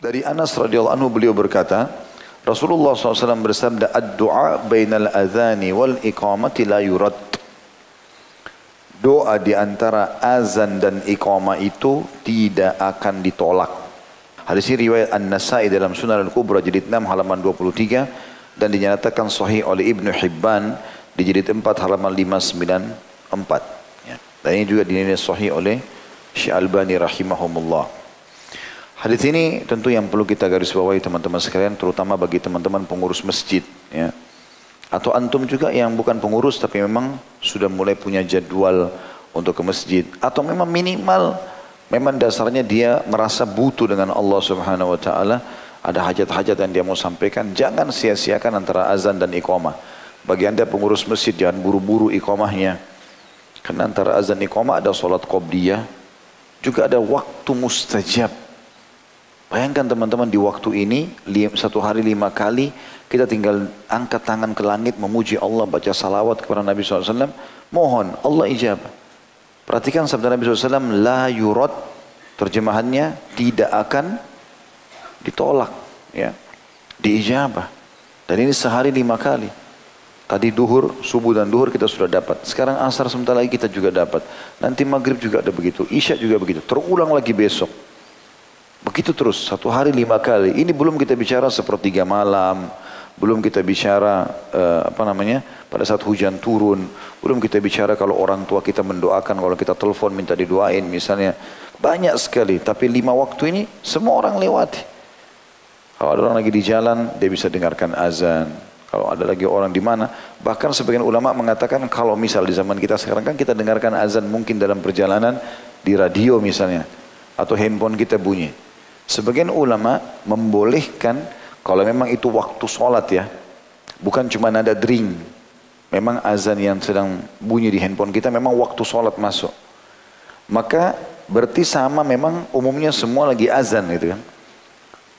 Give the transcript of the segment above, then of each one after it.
Dari Anas radhiyallahu anhu beliau berkata, Rasulullah SAW bersabda, "Ad-du'a bainal adhani wal iqamati la yurad." Doa di antara azan dan iqamah itu tidak akan ditolak. Hadis ini riwayat An-Nasa'i dalam Sunan Al-Kubra jilid 6 halaman 23 dan dinyatakan sahih oleh Ibnu Hibban di jilid 4 halaman 594. Ya. Dan ini juga dinilai sahih oleh Syekh Albani rahimahumullah. Hadis ini tentu yang perlu kita garis bawahi teman-teman sekalian, terutama bagi teman-teman pengurus masjid, ya. Atau antum juga yang bukan pengurus tapi memang sudah mulai punya jadwal untuk ke masjid, atau memang minimal memang dasarnya dia merasa butuh dengan Allah Subhanahu wa taala, ada hajat-hajat yang dia mau sampaikan, jangan sia-siakan antara azan dan iqamah. Bagi Anda pengurus masjid, jangan buru-buru iqamahnya. Karena antara azan dan iqamah ada salat qabliyah, juga ada waktu mustajab. Bayangkan teman-teman, di waktu ini satu hari 5 kali kita tinggal angkat tangan ke langit memuji Allah, baca salawat kepada Nabi SAW, mohon Allah ijabah. Perhatikan sabda Nabi SAW, la yurad, terjemahannya tidak akan ditolak, ya, diijabah. Dan ini sehari 5 kali. Tadi duhur, subuh dan duhur kita sudah dapat. Sekarang asar sebentar lagi kita juga dapat. Nanti maghrib juga ada begitu, isya juga begitu. Terulang lagi besok. Begitu terus, satu hari 5 kali. Ini belum kita bicara sepertiga malam, belum kita bicara pada saat hujan turun, belum kita bicara kalau orang tua kita mendoakan, kalau kita telepon minta didoain misalnya. Banyak sekali, tapi 5 waktu ini semua orang lewati. Kalau ada orang lagi di jalan, dia bisa dengarkan azan. Kalau ada lagi orang di mana, bahkan sebagian ulama mengatakan kalau misal di zaman kita sekarang kan kita dengarkan azan mungkin dalam perjalanan di radio misalnya, atau handphone kita bunyi. Sebagian ulama membolehkan kalau memang itu waktu sholat, ya, bukan cuma nada dring, memang azan yang sedang bunyi di handphone kita memang waktu sholat masuk, maka berarti sama, memang umumnya semua lagi azan gitu kan.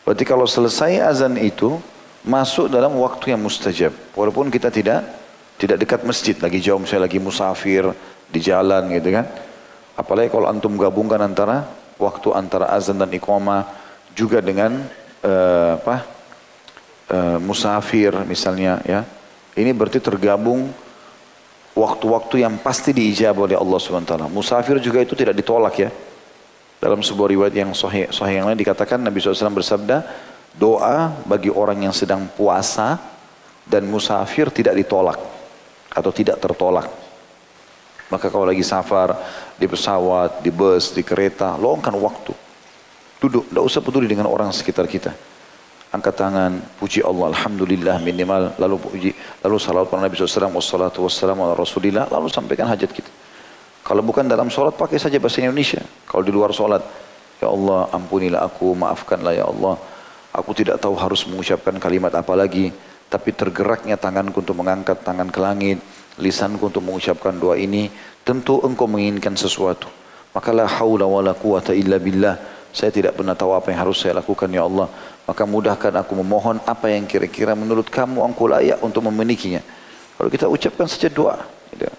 Berarti kalau selesai azan itu masuk dalam waktu yang mustajab, walaupun kita tidak dekat masjid, lagi jauh, misalnya lagi musafir di jalan gitu kan. Apalagi kalau antum gabungkan antara waktu antara azan dan iqamah juga dengan musafir misalnya, ya. Ini berarti tergabung waktu-waktu yang pasti diijabah oleh Allah SWT. Musafir juga itu tidak ditolak, ya. Dalam sebuah riwayat yang sahih yang lain dikatakan Nabi SAW bersabda, doa bagi orang yang sedang puasa dan musafir tidak ditolak atau tidak tertolak. Maka kalau lagi safar, di pesawat, di bus, di kereta, luangkan waktu. Duduk, tidak usah peduli dengan orang sekitar kita. Angkat tangan, puji Allah, alhamdulillah minimal, lalu salawat pada Nabi SAW, wassalatu wassalamu ala rasulillah, lalu sampaikan hajat kita. Kalau bukan dalam sholat, pakai saja bahasa Indonesia. Kalau di luar sholat, ya Allah ampunilah aku, maafkanlah ya Allah. Aku tidak tahu harus mengucapkan kalimat apa lagi, tapi tergeraknya tanganku untuk mengangkat tangan ke langit, lisanku untuk mengucapkan doa ini, tentu engkau menginginkan sesuatu. Maka la haula wa la quwata illa billah. Saya tidak pernah tahu apa yang harus saya lakukan ya Allah. Maka mudahkan aku memohon apa yang kira-kira menurut kamu engkau layak untuk memilikinya. Kalau kita ucapkan saja doa,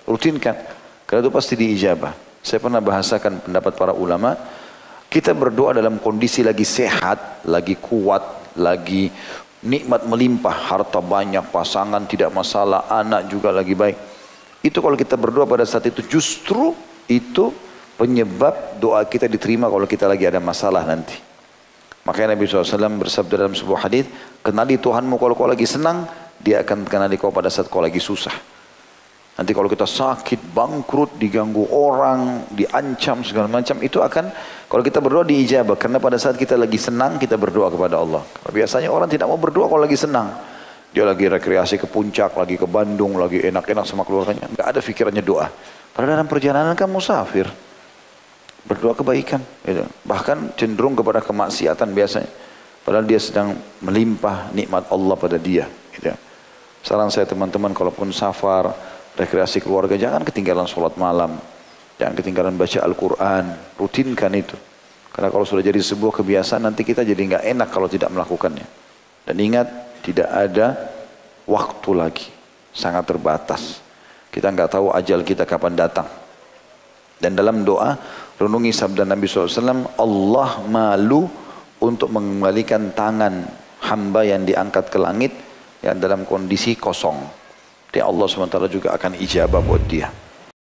rutinkan. Karena itu pasti diijabah. Saya pernah bahasakan pendapat para ulama. Kita berdoa dalam kondisi lagi sehat, lagi kuat, lagi nikmat melimpah, harta banyak, pasangan tidak masalah, anak juga lagi baik. Itu kalau kita berdoa pada saat itu, justru itu penyebab doa kita diterima kalau kita lagi ada masalah nanti. Makanya Nabi SAW bersabda dalam sebuah hadis, kenali Tuhanmu kalau kau lagi senang, dia akan kenali kau pada saat kau lagi susah. Nanti kalau kita sakit, bangkrut, diganggu orang, diancam segala macam, itu akan, kalau kita berdoa diijabah. Karena pada saat kita lagi senang, kita berdoa kepada Allah. Biasanya orang tidak mau berdoa kalau lagi senang. Dia lagi rekreasi ke puncak, lagi ke Bandung, lagi enak-enak sama keluarganya. Enggak ada pikirannya doa. Padahal dalam perjalanan kan musafir. Berdoa kebaikan, gitu. Bahkan cenderung kepada kemaksiatan biasanya. Padahal dia sedang melimpah nikmat Allah pada dia, gitu. Saran saya teman-teman, kalaupun safar, rekreasi keluarga, jangan ketinggalan sholat malam, jangan ketinggalan baca Al-Quran, rutinkan itu. Karena kalau sudah jadi sebuah kebiasaan, nanti kita jadi nggak enak kalau tidak melakukannya. Dan ingat, tidak ada waktu lagi, sangat terbatas. Kita nggak tahu ajal kita kapan datang. Dan dalam doa, renungi sabda Nabi SAW, Allah malu untuk mengembalikan tangan hamba yang diangkat ke langit yang dalam kondisi kosong. Dia Allah SWT juga akan ijabah buat dia.